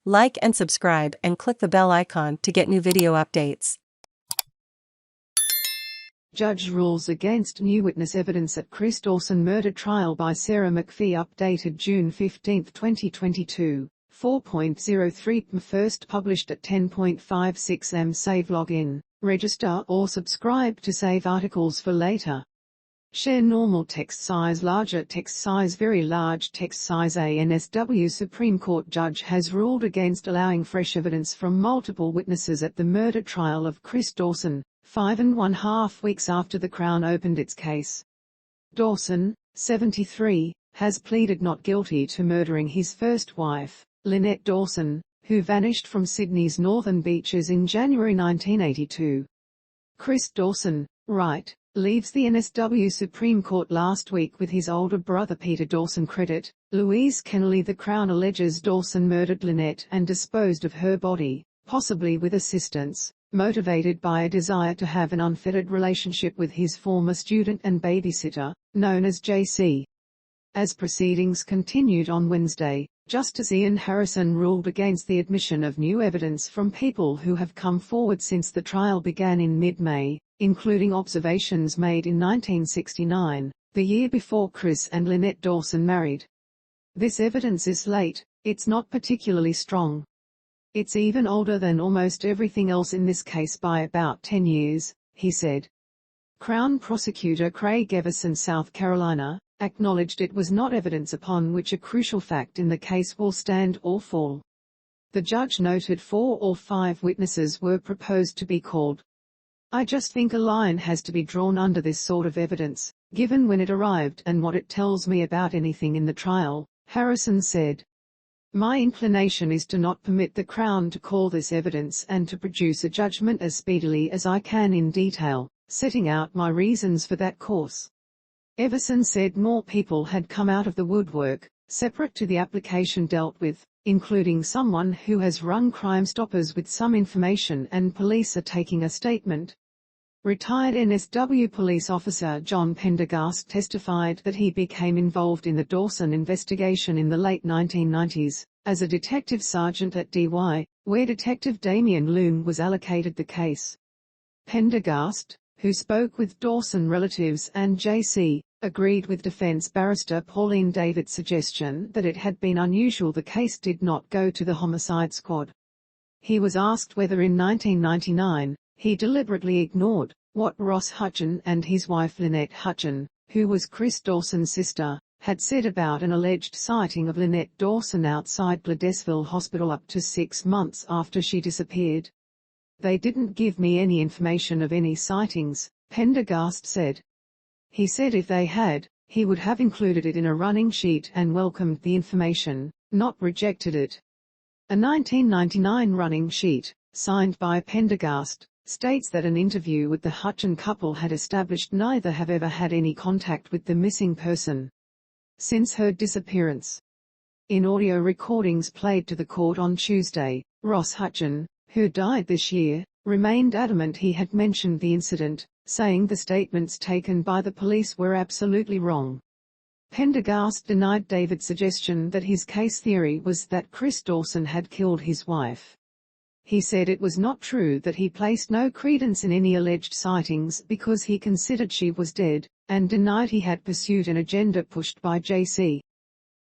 Like and subscribe and click the bell icon to get new video updates. Judge rules against new witness evidence at Chris Dawson murder trial by Sarah McPhee. Updated June 15, 2022, 4.03 pm. First published at 10.56 am. Save login, register or subscribe to save articles for later. Share normal text size, larger text size, very large text size. A NSW Supreme Court judge has ruled against allowing fresh evidence from multiple witnesses at the murder trial of Chris Dawson, 5½ weeks after the Crown opened its case. Dawson, 73, has pleaded not guilty to murdering his first wife, Lynette Dawson, who vanished from Sydney's northern beaches in January 1982. Chris Dawson, right, leaves the NSW Supreme Court last week with his older brother Peter Dawson. Credit, Louise Kennelly. The Crown alleges Dawson murdered Lynette and disposed of her body, possibly with assistance, motivated by a desire to have an unfettered relationship with his former student and babysitter, known as JC. As proceedings continued on Wednesday, Justice Ian Harrison ruled against the admission of new evidence from people who have come forward since the trial began in mid-May, including observations made in 1969, the year before Chris and Lynette Dawson married. This evidence is late, it's not particularly strong. It's even older than almost everything else in this case by about 10 years, he said. Crown Prosecutor Craig Everson, South Carolina, acknowledged it was not evidence upon which a crucial fact in the case will stand or fall. The judge noted 4 or 5 witnesses were proposed to be called. I just think a line has to be drawn under this sort of evidence, given when it arrived and what it tells me about anything in the trial, Harrison said. My inclination is to not permit the Crown to call this evidence and to produce a judgment as speedily as I can in detail, setting out my reasons for that course. Everson said more people had come out of the woodwork, separate to the application dealt with, including someone who has rung Crime Stoppers with some information, and police are taking a statement. Retired NSW police officer John Pendergast testified that he became involved in the Dawson investigation in the late 1990s, as a detective sergeant at DY, where Detective Damien Loon was allocated the case. Pendergast, who spoke with Dawson relatives and JC, agreed with defense barrister Pauline David's suggestion that it had been unusual the case did not go to the homicide squad. He was asked whether in 1999, he deliberately ignored what Ross Hutchin and his wife Lynette Hutchin, who was Chris Dawson's sister, had said about an alleged sighting of Lynette Dawson outside Bledesville Hospital up to 6 months after she disappeared. They didn't give me any information of any sightings, Pendergast said. He said if they had, he would have included it in a running sheet and welcomed the information, not rejected it. A 1999 running sheet, signed by Pendergast, states that an interview with the Hutchin couple had established neither have ever had any contact with the missing person since her disappearance. In audio recordings played to the court on Tuesday, Ross Hutchin, who died this year, remained adamant he had mentioned the incident, saying the statements taken by the police were absolutely wrong. Pendergast denied David's suggestion that his case theory was that Chris Dawson had killed his wife. He said it was not true that he placed no credence in any alleged sightings because he considered she was dead, and denied he had pursued an agenda pushed by JC.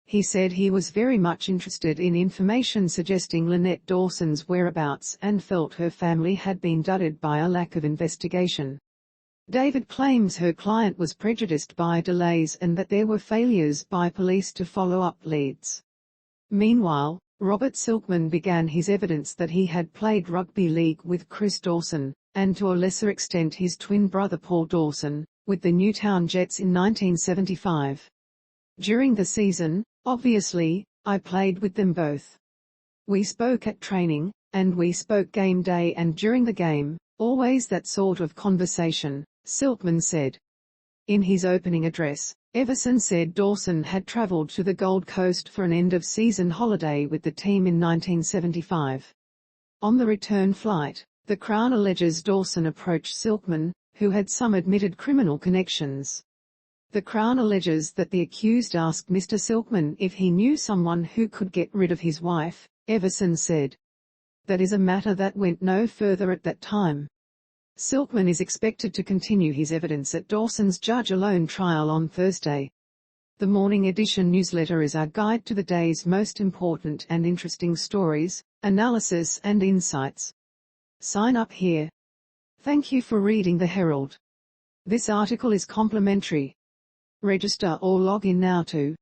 He said he was very much interested in information suggesting Lynette Dawson's whereabouts and felt her family had been dudded by a lack of investigation. David claims her client was prejudiced by delays and that there were failures by police to follow up leads. Meanwhile, Robert Silkman began his evidence that he had played rugby league with Chris Dawson, and to a lesser extent his twin brother Paul Dawson, with the Newtown Jets in 1975. During the season, obviously, I played with them both. We spoke at training, and we spoke game day and during the game, always that sort of conversation, Silkman said. In his opening address, Everson said Dawson had traveled to the Gold Coast for an end-of-season holiday with the team in 1975. On the return flight, the Crown alleges Dawson approached Silkman, who had some admitted criminal connections. The Crown alleges that the accused asked Mr. Silkman if he knew someone who could get rid of his wife, Everson said. That is a matter that went no further at that time. Silkman is expected to continue his evidence at Dawson's judge-alone trial on Thursday. The Morning Edition newsletter is our guide to the day's most important and interesting stories, analysis and insights. Sign up here. Thank you for reading the Herald. This article is complimentary. Register or log in now to